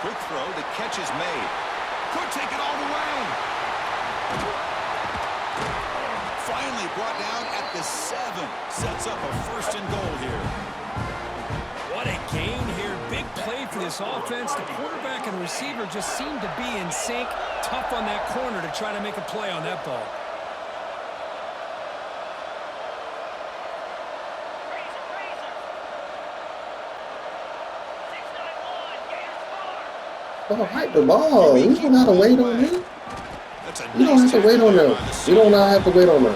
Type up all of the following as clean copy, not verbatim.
Quick throw. The catch is made. Could take it all the way. Finally brought down at the 7. Sets up a 1st and goal here. What a gain here. Big play for this offense. The quarterback and the receiver just seem to be in sync. Tough on that corner to try to make a play on that ball. Oh, hike the ball. You don't have to wait on me. You don't have to wait on them. You don't have to wait on them.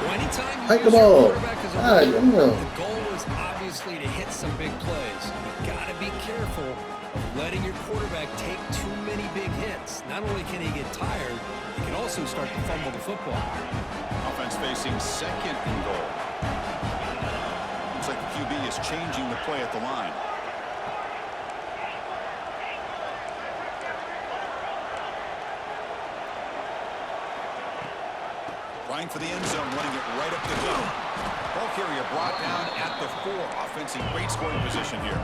Hike the ball. God, the goal is obviously to hit some big plays. You got to be careful of letting your quarterback take too many big hits. Not only can he get tired, he can also start to fumble the football. Offense facing 2nd and goal. Looks like the QB is changing the play at the line. Trying for the end zone, running it right up the gut. Ball carrier brought down at the 4. Offense in great scoring position here.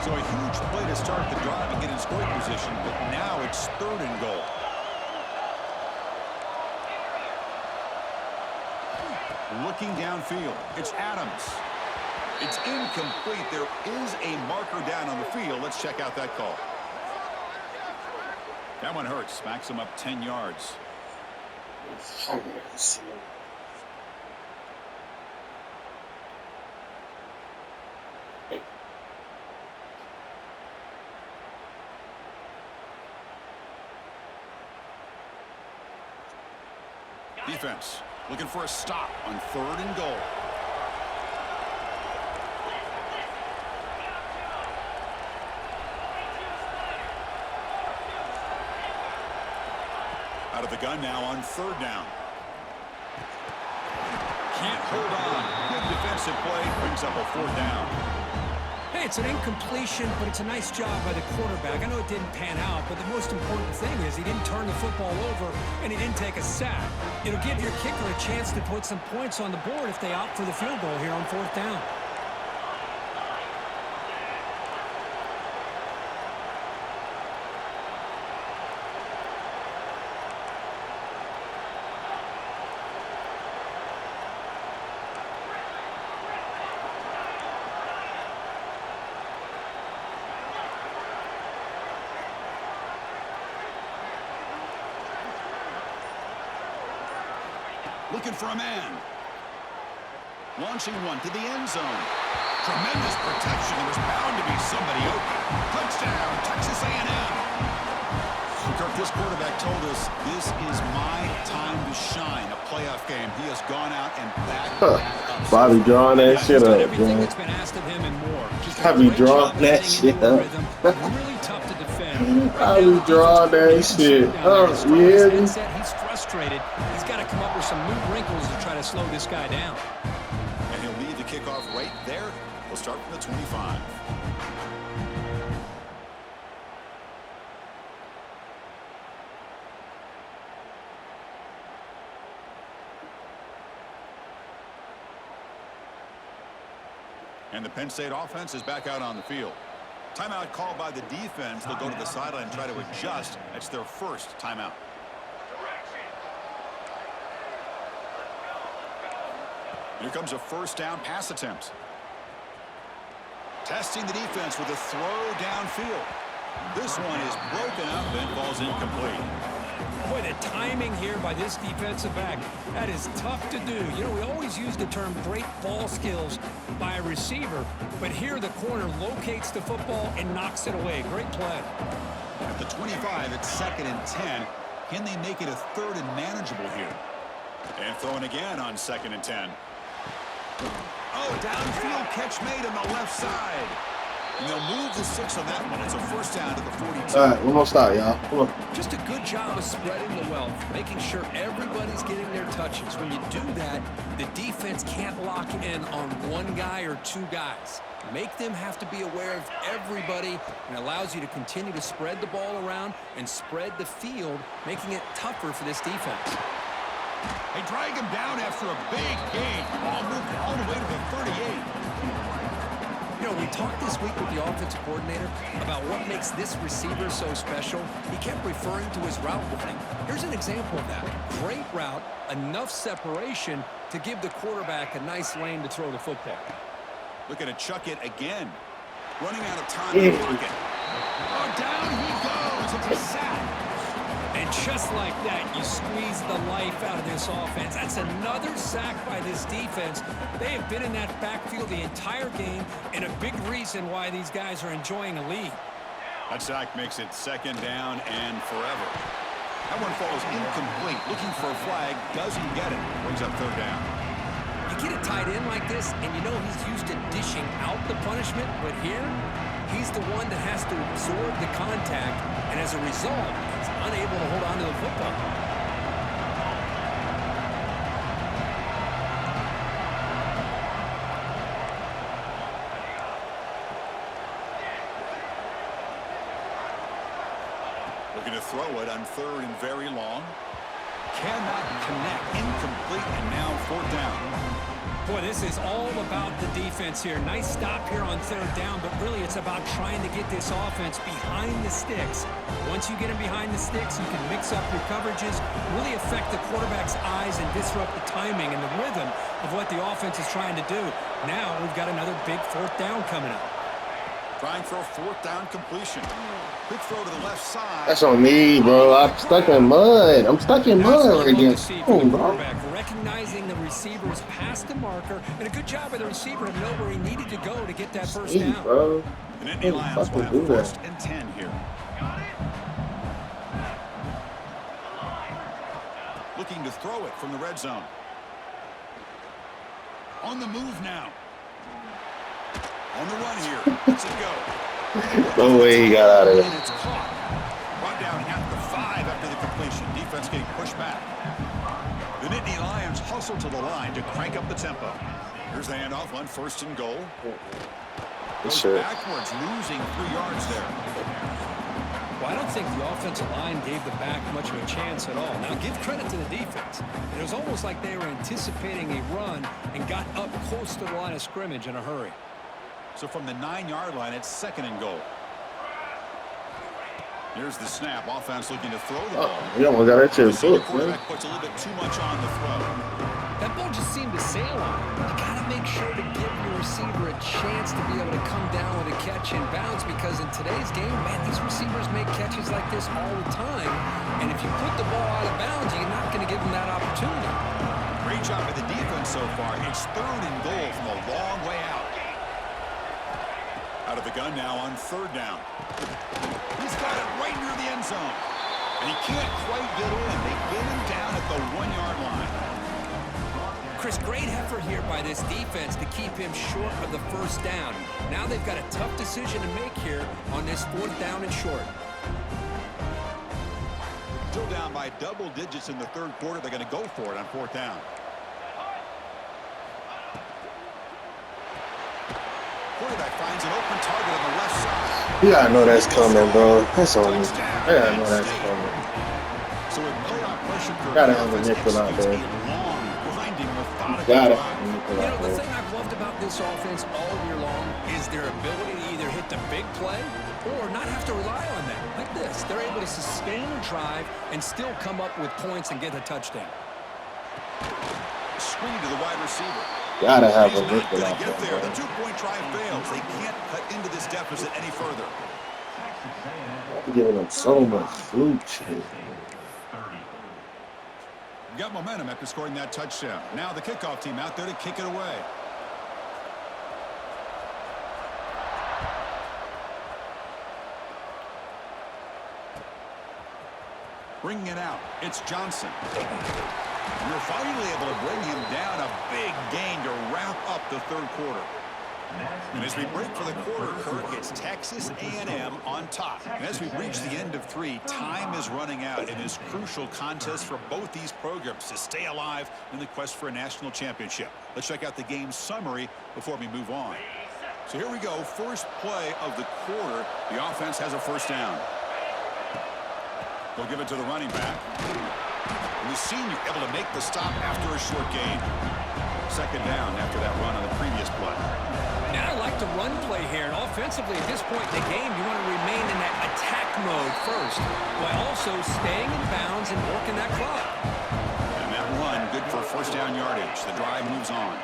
So a huge play to start the drive and get in scoring position, but now it's 3rd and goal. Looking downfield, it's Adams. It's incomplete. There is a marker down on the field. Let's check out that call. That one hurts. Smacks him up 10 yards. Defense looking for a stop on 3rd and goal. Out of the gun now on 3rd down. Can't hold on. Good defensive play. Brings up a 4th down. Hey, it's an incompletion, but it's a nice job by the quarterback. I know it didn't pan out, but the most important thing is he didn't turn the football over and he didn't take a sack. It'll give your kicker a chance to put some points on the board if they opt for the field goal here on 4th down. Looking for a man. Launching one to the end zone. Tremendous protection. There was bound to be somebody open. Touchdown, Texas A&M. Kirk, this quarterback told us this is my time to shine. A playoff game. He has gone out and backed that up. Bobby drawing that shit up, everything man. that's been asked of him and more. Bobby drawing that shit up. Really tough to defend. Bobby drawing that shit up. You hear me? He's frustrated. He's got to come up with some new wrinkles to try to slow this guy down. And he'll lead the kickoff right there. We'll start from the 25. And the Penn State offense is back out on the field. Timeout called by the defense. They'll go to the sideline and try to adjust. That's their first timeout. Here comes a 1st down pass attempt. Testing the defense with a throw downfield. This one is broken up and falls incomplete. Boy, the timing here by this defensive back, that is tough to do. You know, we always use the term great ball skills by a receiver, but here the corner locates the football and knocks it away. Great play. At the 25, it's 2nd and 10. Can they make it a 3rd and manageable here? And throwing again on 2nd and 10. Oh, downfield catch made on the left side. And they'll move the 6 on that one. It's a 1st down to the 42. All right, one more stop, y'all. Come on. Just a good job of spreading the wealth, making sure everybody's getting their touches. When you do that, the defense can't lock in on one guy or 2 guys. Make them have to be aware of everybody, and allows you to continue to spread the ball around and spread the field, making it tougher for this defense. They drag him down after a big gain. Ball moved all the way to the 38. You know, we talked this week with the offensive coordinator about what makes this receiver so special. He kept referring to his route running. Here's an example of that. Great route, enough separation to give the quarterback a nice lane to throw the football. Looking to chuck it again. Running out of time in the pocket. Oh, down he goes. It's a sack. And just like that, you squeeze the life out of this offense. That's another sack by this defense. They have been in that backfield the entire game, and a big reason why these guys are enjoying a lead. That sack makes it second down and forever. That one falls incomplete. Looking for a flag, doesn't get it. Brings up third down. You get a tight end like this, and you know he's used to dishing out the punishment, but here, he's the one that has to absorb the contact, and as a result, he's unable to hold on to the football. Looking to throw it on third and very long. Cannot connect. Incomplete, and now fourth down. Boy, this is all about the defense here. Nice stop here on third down, but really it's about trying to get this offense behind the sticks. Once you get them behind the sticks, you can mix up your coverages, really affect the quarterback's eyes and disrupt the timing and the rhythm of what the offense is trying to do. Now we've got another big fourth down coming up. Trying for a fourth down completion. Quick throw to the left side. That's on me, bro. I'm stuck in mud. I'm stuck in mud again. Oh, bro. Recognizing the receiver's past the marker, and a good job by the receiver to know where he needed to go to get that first down. Bro. And Nittany Lions will have first and 10 here. Looking to throw it from the red zone. On the move now. On the run here. Let's it go. No way he got out of And there. it's caught. Brought down at the 5 after the completion. Defense getting pushed back. The Nittany Lions hustle to the line to crank up the tempo. Here's the handoff on first and goal. Goes backwards, losing 3 yards there. Well, I don't think the offensive line gave the back much of a chance at all. Now, give credit to the defense. It was almost like they were anticipating a run and got up close to the line of scrimmage in a hurry. So from the 9-yard line, it's second and goal. Here's the snap. Offense looking to throw the ball. You almost got that to his foot, man. Quarterback puts a little bit too much on the throw. That ball just seemed to sail on. You got to make sure to give your receiver a chance to be able to come down with a catch and bounce, because in today's game, man, these receivers make catches like this all the time. And if you put the ball out of bounds, you're not going to give them that opportunity. Great job by the defense so far. It's third and goal from a long way out. Out of the gun now on third down. He's got it right near the end zone. And he can't quite get in. They get him down at the 1-yard line. Chris, great effort here by this defense to keep him short of the first down. Now they've got a tough decision to make here on this fourth down and short. Still down by double digits in the third quarter. They're going to go for it on fourth down. Quarterback finds an open target on the left side. You gotta know that's coming, bro. That's on me. I gotta know that's coming. So with no pressure, Gotta have a nickel out there. Got it. You know, the thing I've loved about this offense all year long is their ability to either hit the big play or not have to rely on that. Like this, they're able to sustain a drive and still come up with points and get a touchdown. Screen to the wide receiver. Gotta have a He's not nickel gonna out get there, there. bro. The 2-point try fails. They can't cut into this deficit any further. I'm giving them so much food shit. Got momentum after scoring that touchdown. Now the kickoff team out there to kick it away. Bringing it out, it's Johnson. And they're finally able to bring him down. A big gain to wrap up the third quarter. And as we break for the quarter, Kirk, it's Texas A&M on top. And as we reach the end of 3, time is running out in this crucial contest for both these programs to stay alive in the quest for a national championship. Let's check out the game summary before we move on. So here we go. First play of the quarter. The offense has a first down. They'll give it to the running back. And the senior able to make the stop after a short gain. Second down after that run on the previous play. And I like the run play here. And offensively, at this point in the game, you want to remain in that attack mode first, while also staying in bounds and working that clock. And that run, good for first down yardage. The drive moves on.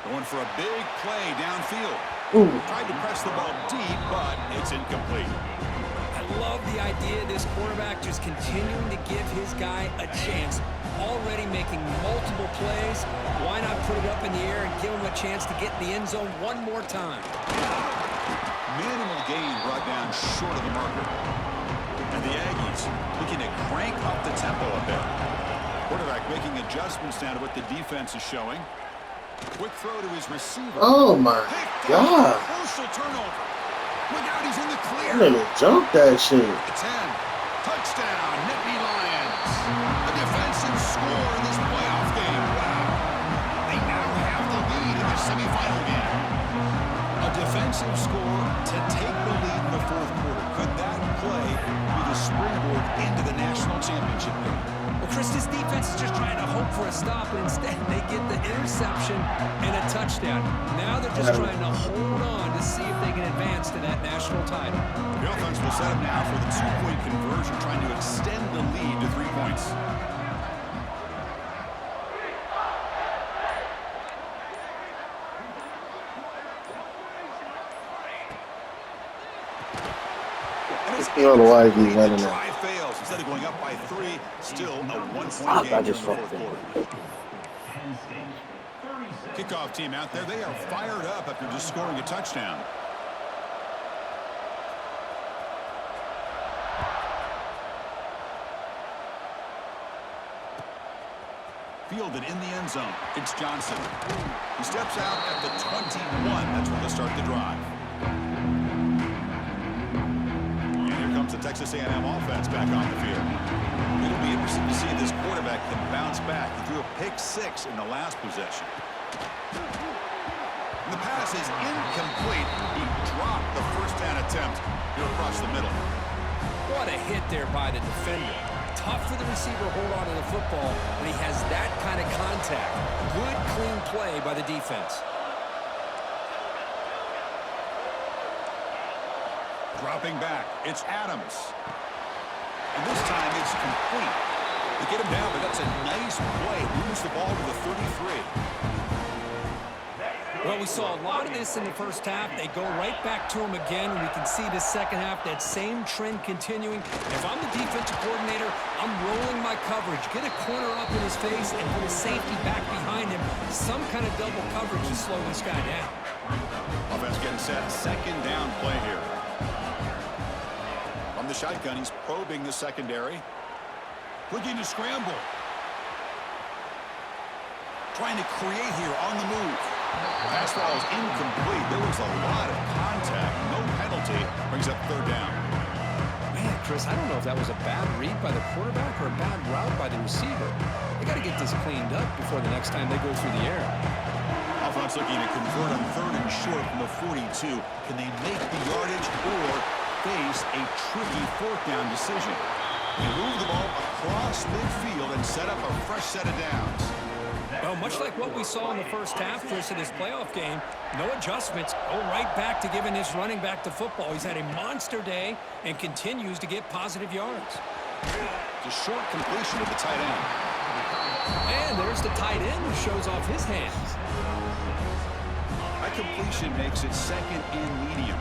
Going for a big play downfield. Ooh. Tried to press the ball deep, but it's incomplete. I love the idea of this quarterback just continuing to give his guy a chance. Already making multiple plays. Why not put it up in the air and give him a chance to get in the end zone one more time? Minimal gain brought down short of the marker. And the Aggies looking to crank up the tempo a bit. Quarterback making adjustments down to what the defense is showing. Quick throw to his receiver. Oh my God. Crucial turnover. Look out, he's in the clear. I'm gonna jump that shit. 10. Touchdown, Nittany Lions. A defensive score in this playoff game. Wow. They now have the lead in the semifinal game. A defensive score to take the lead in the fourth quarter. Could that play be the springboard into the national championship game? Well, Chris, this defense is just trying to hope for a stop, and instead they get the interception and a touchdown. Now they're just trying to hold on to see if they can advance to that national title. The offense will set up now for the two-point conversion, trying to extend the lead to 3 points. You know why he's running The that. drive fails. Instead of going up by 3, still a 1-point game I in the just fourth fucked quarter. Kickoff team out there. They are fired up after just scoring a touchdown. Fielded in the end zone. It's Johnson. He steps out at the 21. That's where they'll start the drive. And here comes the Texas A&M offense back on the field. It'll be interesting to see if this quarterback can bounce back. He threw a pick-6 in the last possession. The pass is incomplete. He dropped the first down attempt here across the middle. What a hit there by the defender. Tough for the receiver to hold on to the football when he has that kind of contact. Good, clean play by the defense. Dropping back, it's Adams. And this time it's complete. They get him down, but that's a nice play. Moves the ball to the 33. Well, we saw a lot of this in the first half. They go right back to him again, and we can see the second half, that same trend continuing. If I'm the defensive coordinator, I'm rolling my coverage. Get a corner up in his face and put a safety back behind him. Some kind of double coverage to slow this guy down. Offense getting set. Second down play here. From the shotgun, he's probing the secondary. Looking to scramble. Trying to create here on the move. Pass ball is incomplete. There was a lot of contact. No penalty. Brings up third down. Man, Chris, I don't know if that was a bad read by the quarterback or a bad route by the receiver. They got to get this cleaned up before the next time they go through the air. Offense looking to convert on third and short from the 42. Can they make the yardage or face a tricky fourth down decision? They move the ball across midfield and set up a fresh set of downs. Well, much like what we saw in the first half, Chris, of this playoff game, no adjustments. Go right back to giving his running back the football. He's had a monster day and continues to get positive yards. The short completion of the tight end. And there's the tight end who shows off his hands. That completion makes it second and medium.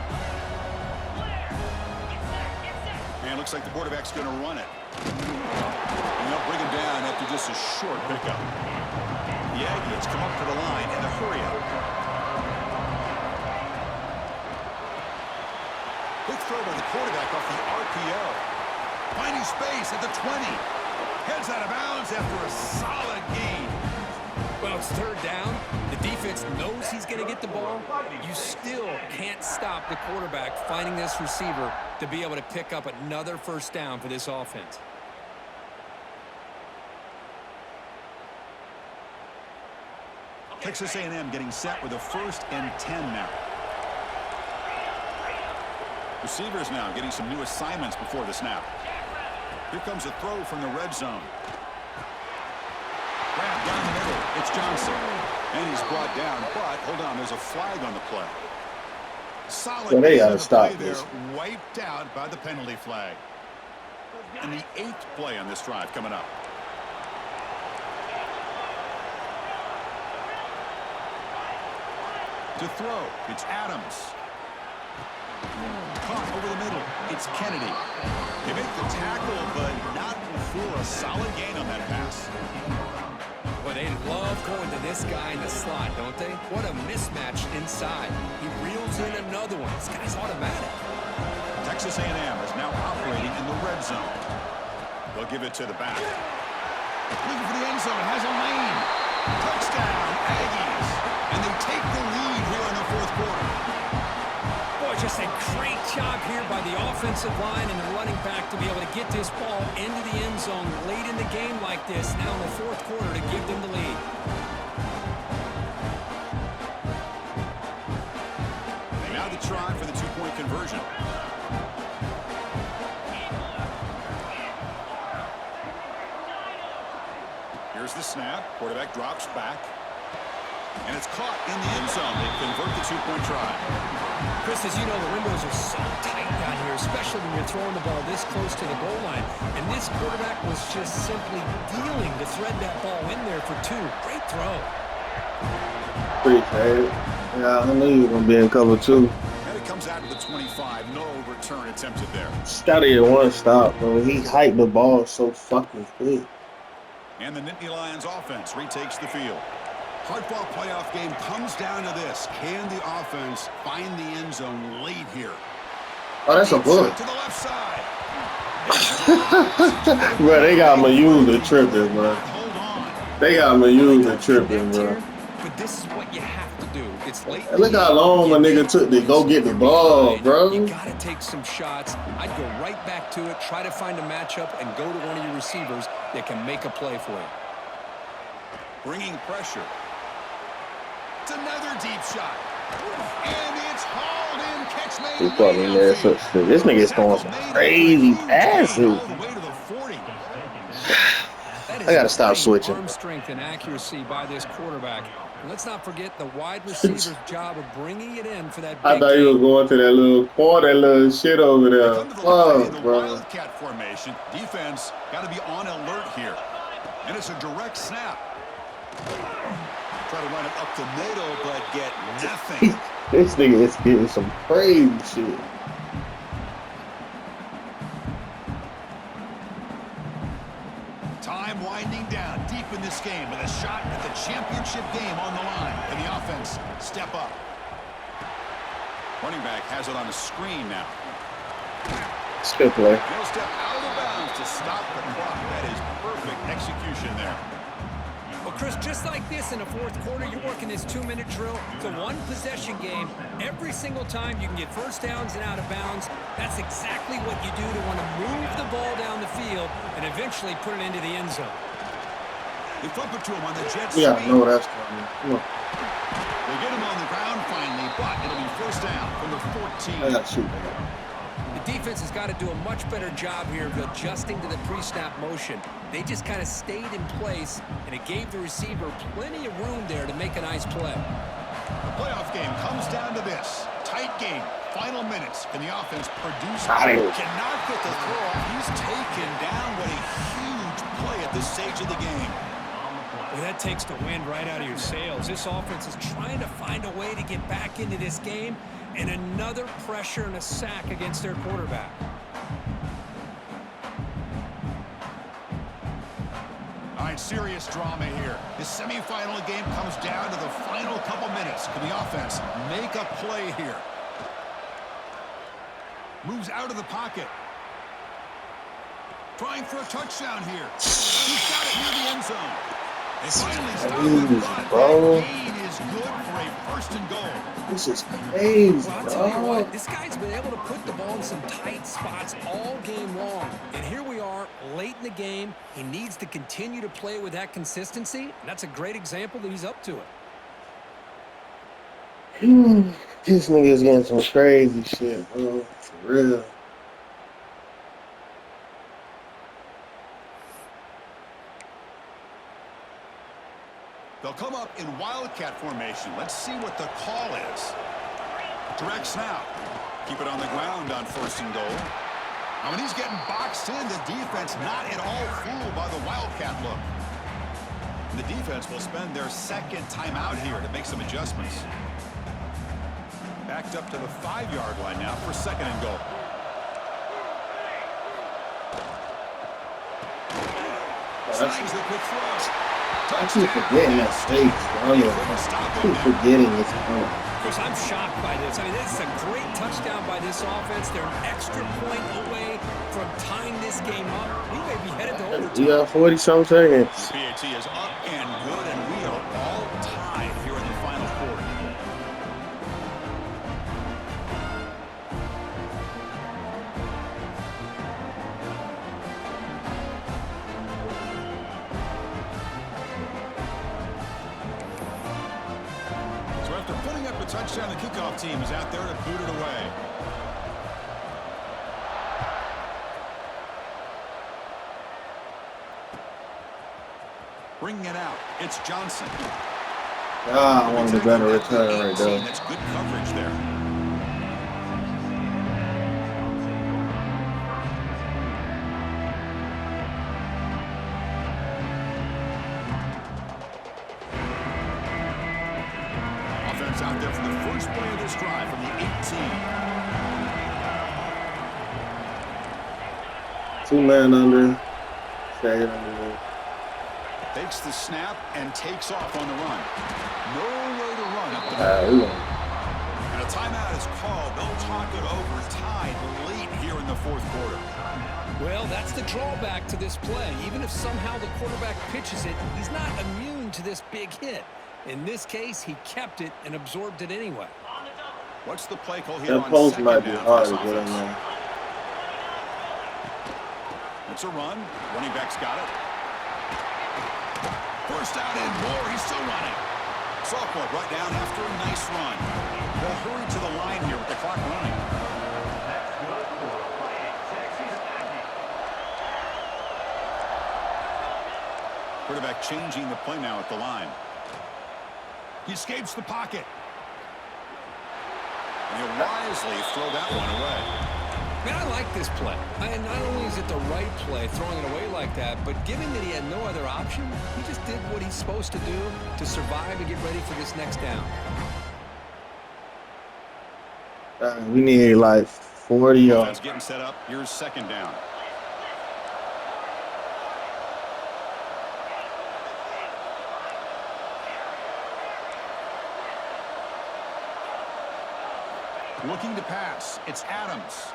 And looks like the quarterback's going to run it. And they'll bring him down after just a short pickup. The Aggies come up to the line in a hurry-up. Quick throw by the quarterback off the RPO. Finding space at the 20. Heads out of bounds after a solid gain. Well, it's third down. The defense knows he's going to get the ball. You still can't stop the quarterback finding this receiver to be able to pick up another first down for this offense. Texas A&M getting set with a 1st and 10 now. Receivers now getting some new assignments before the snap. Here comes a throw from the red zone. Grab down the middle. It's Johnson. And he's brought down, but hold on, there's a flag on the play. Solid. Well, they gotta stop there, this. wiped out by the penalty flag. And the 8th play on this drive coming up. To throw, it's Adams. Caught over the middle, it's Kennedy. They make the tackle, but not before a solid gain on that pass. Well, they love going to this guy in the slot, don't they? What a mismatch inside. He reels in another one. This guy's automatic. Texas A&M is now operating in the red zone. They'll give it to the back. Looking for the end zone, has a lane. Touchdown, Aggies. And they take the lead here in the 4th quarter. Boy, just a great job here by the offensive line and the running back to be able to get this ball into the end zone late in the game like this, now in the 4th quarter, to give them the lead. They now try for the 2-point conversion. Here's the snap. Quarterback drops back. And it's caught in the end zone. They convert the 2-point try. Chris, as you know, the windows are so tight down here, especially when you're throwing the ball this close to the goal line. And this quarterback was just simply dealing to thread that ball in there for 2. Great throw. Pretty tight. Yeah, I knew you were going to be in cover 2. And it comes out to the 25. No return attempted there. Scotty at one stop, bro. He hiked the ball so fucking quick. And the Nittany Lions offense retakes the field. Hardball playoff game comes down to this. Can the offense find the end zone late here? Oh, that's a bullet. To the left side. Bro, they got Mayuga tripping, bro. Hold on. They got Mayuga tripping, bro. But this is what you have to do. It's late. Look how long my nigga took to go get the ball, bro. You got to take some shots. I'd go right back to it, try to find a matchup, and go to one of your receivers that can make a play for you. Bringing pressure. It's another deep shot. And it's hauled in. Catch made. He probably there. So this nigga's throwing some crazy passes. I gotta stop switching. Arm strength and accuracy by this quarterback. And let's not forget the wide receiver's job of bringing it in for that big I thought he was going to that little corner, that little shit over there. Oh, bro. Wildcat formation. Defense got to be on alert here. And it's a direct snap. Try to run it up the middle, but get nothing. This nigga is getting some crazy shit. Time winding down deep in this game with a shot at the championship game on the line. And the offense step up. Running back has it on the screen now. Good play. He'll step out of bounds to stop the clock. That is perfect execution there. Well, Chris, just like this in the 4th quarter, you're working this 2-minute drill. It's a one-possession game. Every single time you can get first downs and out of bounds. That's exactly what you do to want to move the ball down the field and eventually put it into the end zone. They flip it to him on the jet Yeah, sweep. no, that's coming. Come on. They get him on the ground finally, but it'll be first down from the 14. I gotta shoot that. The defense has got to do a much better job here of adjusting to the pre-snap motion. They just kind of stayed in place, and it gave the receiver plenty of room there to make a nice play. The playoff game comes down to this. Tight game. Final minutes. Can the offense produce? Got it. Cannot get the throw off. He's taken down. What a huge play at this stage of the game. Well, that takes the wind right out of your sails. This offense is trying to find a way to get back into this game, and another pressure and a sack against their quarterback. All right, serious drama here. The semifinal game comes down to the final couple minutes. Can the offense make a play here? Moves out of the pocket. Trying for a touchdown here. He's got it near the end zone. They finally stop him, but that gain is good for a first and goal. This is crazy, Well, I'll tell you bro. what, this guy's been able to put the ball in some tight spots all game long. And here we are, late in the game. He needs to continue to play with that consistency. And that's a great example that he's up to it. This nigga's getting some crazy shit, bro. For real. They'll come up in wildcat formation. Let's see what the call is. Direct snap. Keep it on the ground on 1st and goal. Now, when he's getting boxed in, the defense not at all fooled by the wildcat look. The defense will spend their 2nd timeout here to make some adjustments. Backed up to the 5-yard line now for 2nd and goal. Snags the quick throw. I keep forgetting that stage. I keep forgetting it's on. Chris, I'm shocked by this. I mean, this is a great touchdown by this offense. They're an extra point away from tying this game up. We may be headed to overtime. We got 40-some seconds. PAT is up and good, and we are all tied here in the final quarter. So after putting up a touchdown, the kickoff team is out there to boot it away. Bringing it out, it's Johnson. I wanted a better return right there. That's good coverage there. Offense out there for the first play of this drive from the 18. 2-man under. Stay under. Takes the snap and takes off on the run. Nowhere to run up the middle. And a timeout is called. They'll talk it over, tied late here in the 4th quarter. Well, that's the drawback to this play. Even if somehow the quarterback pitches it, he's not immune to this big hit. In this case, he kept it and absorbed it anyway. What's the play call here on 2nd down? That post might be hard to get in there. It's a run. Running back's got it. First down and more. He's still running. Sophomore right down after a nice run. They'll hurry to the line here with the clock running. Quarterback changing the play now at the line. He escapes the pocket. And he'll wisely throw that one away. Man, I like this play. And not only is it the right play, throwing it away like that, but given that he had no other option, he just did what he's supposed to do to survive and get ready for this next down. We need like 40 yards. Getting set up. Here's 2nd down. Looking to pass. It's Adams.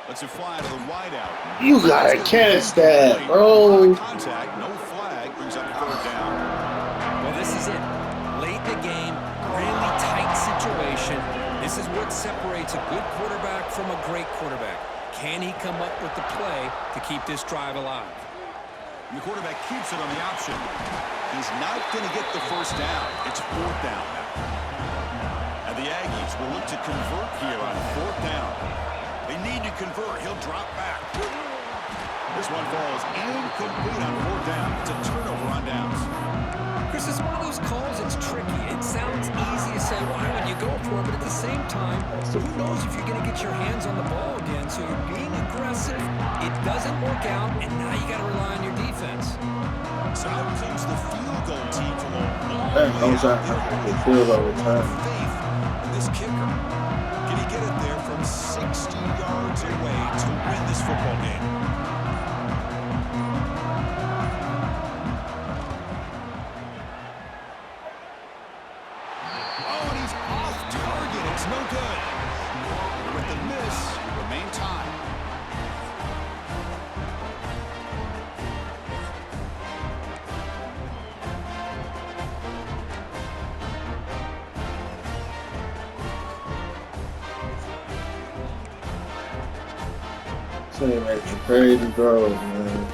Lets it fly to the wideout. You gotta catch that, bro. Contact, no flag, brings up 3rd down. Well, this is it. Late in the game, really tight situation. This is what separates a good quarterback from a great quarterback. Can he come up with the play to keep this drive alive? And the quarterback keeps it on the option. He's not going to get the 1st down. It's 4th down now. And the Aggies will look to convert here on 4th down. They need to convert. He'll drop back. This one falls incomplete on 4th down. It's a turnover on downs. Chris, it's one of those calls that's tricky. It sounds easy to say, why would you go for it? But at the same time, who knows if you're going to get your hands on the ball again. So you're being aggressive. It doesn't work out, and now you got to rely on your defense. So out comes the field goal team from a long That way goes out out. the field all the time. Faith in this kicker. Can he get it there from 60 yards away to win this football game? Oh, and he's off target. It's no good. With the miss, remain tied. So they make some crazy throws, man.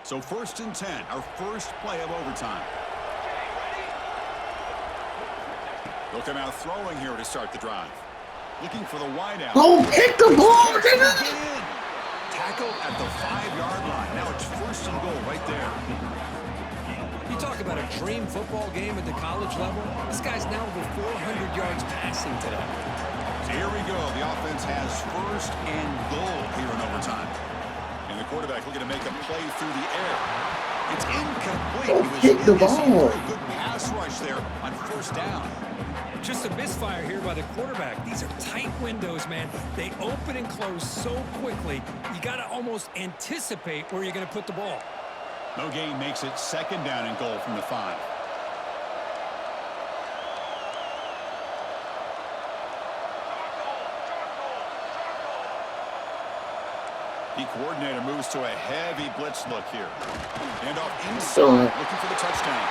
So 1st and 10, our first play of overtime. They'll come out throwing here to start the drive. Looking for the wideout. Oh, pick the ball, nigga. Tackled at the 5-yard line. Now it's 1st and goal right there. You talk about a dream football game at the college level. This guy's now over 400 yards passing today. So here we go. The offense has 1st and goal here in overtime. And the quarterback looking to make a play through the air. It's incomplete. Oh, pick the ball. A good pass rush there on 1st down. Just a misfire here by the quarterback. These are tight windows, man. They open and close so quickly. You got to almost anticipate where you're going to put the ball. No gain makes it 2nd down and goal from the 5. The coordinator moves to a heavy blitz look here. And off inside, looking for the touchdown.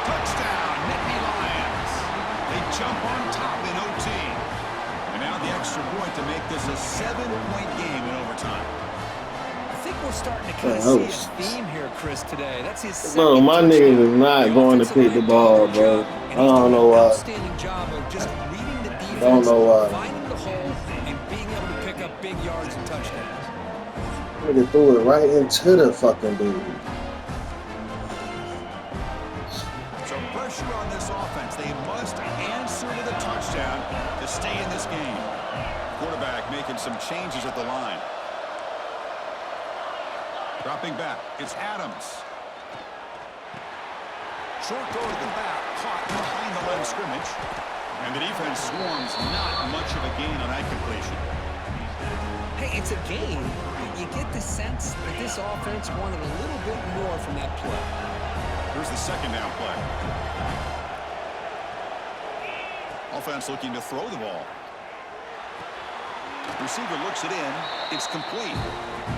Touchdown, Nittany Lions. They jump on top in OT. And now the extra point to make this a 7-point game in overtime. I think we're starting to kind of see a theme here, Chris, today. That's his Bro, my niggas is not going to pick the ball, bro. I don't know why. Outstanding job of just reading the defense, don't know why. finding the hole, and being able to pick up big yards and touchdowns. Nigga threw it right into the fucking dude. So pressure on this offense. They must answer with a touchdown to stay in this game. Quarterback making some changes at the line. Dropping back, it's Adams. Short throw to the back, caught behind the line of scrimmage. And the defense swarms, not much of a gain on that completion. Hey, it's a game. You get the sense that this offense wanted a little bit more from that play. Here's the 2nd down play. Offense looking to throw the ball. Receiver looks it in. It's complete.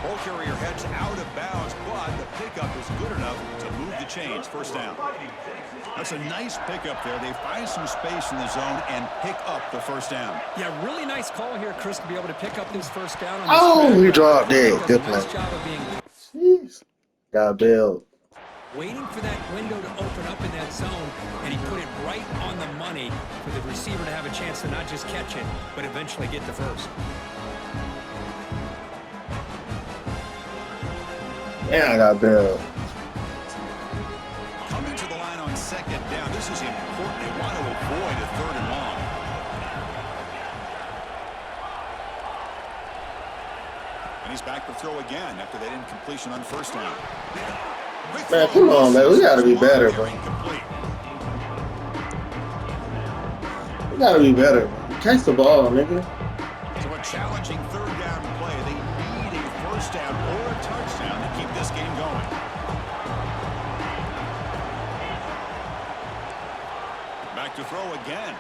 Ball carrier heads out of bounds, but the pickup is good enough to move the chains. 1st down. That's a nice pickup there. They find some space in the zone and pick up the 1st down. Yeah, really nice call here, Chris, to be able to pick up this 1st down. Oh, he dropped it. Good play. Jeez. Got bailed. Waiting for that window to open up in that zone, and he put it right on the money for the receiver to have a chance to not just catch it, but eventually get the 1st. Yeah, I got bailed. Coming to the line on 2nd down. This is important. They want to avoid a 3rd and long. And he's back to throw again after that incompletion on 1st down. Man, come on, man. We gotta be better, bro. We gotta be better, bro. Catch the ball, nigga. So a challenging 3rd down play. They need a 1st down or a touchdown to keep this game going. Back to throw again.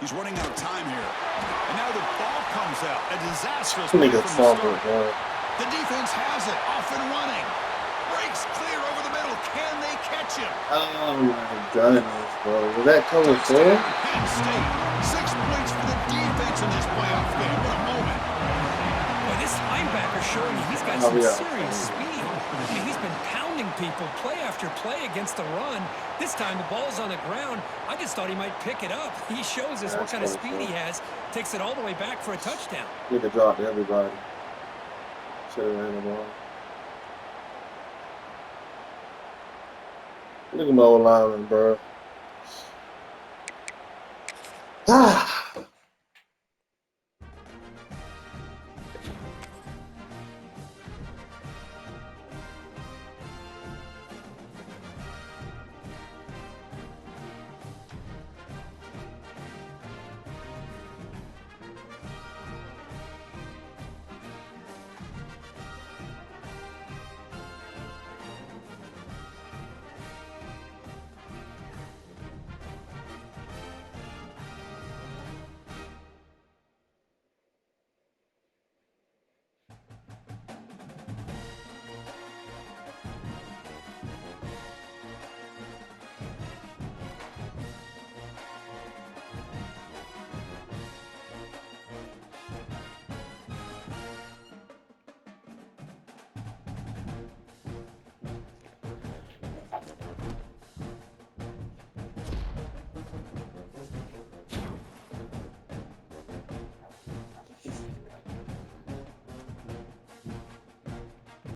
He's running out of time here. And now the ball comes out. A disastrous play from the start. The defense has it. Off and running. Breaks clear over the middle. Can they catch him? Oh, my goodness, bro. Was that coming forward? Penn State. 6 points for the defense in this playoff game. What a moment. Well, this linebacker showing he's got some serious speed. I mean, he's been pounding people play after play against the run. This time the ball's on the ground. I just thought he might pick it up. He shows us what kind of speed he has. Takes it all the way back for a touchdown. Need to drop to everybody. Should have ran the ball. Look at my old lineman, bro.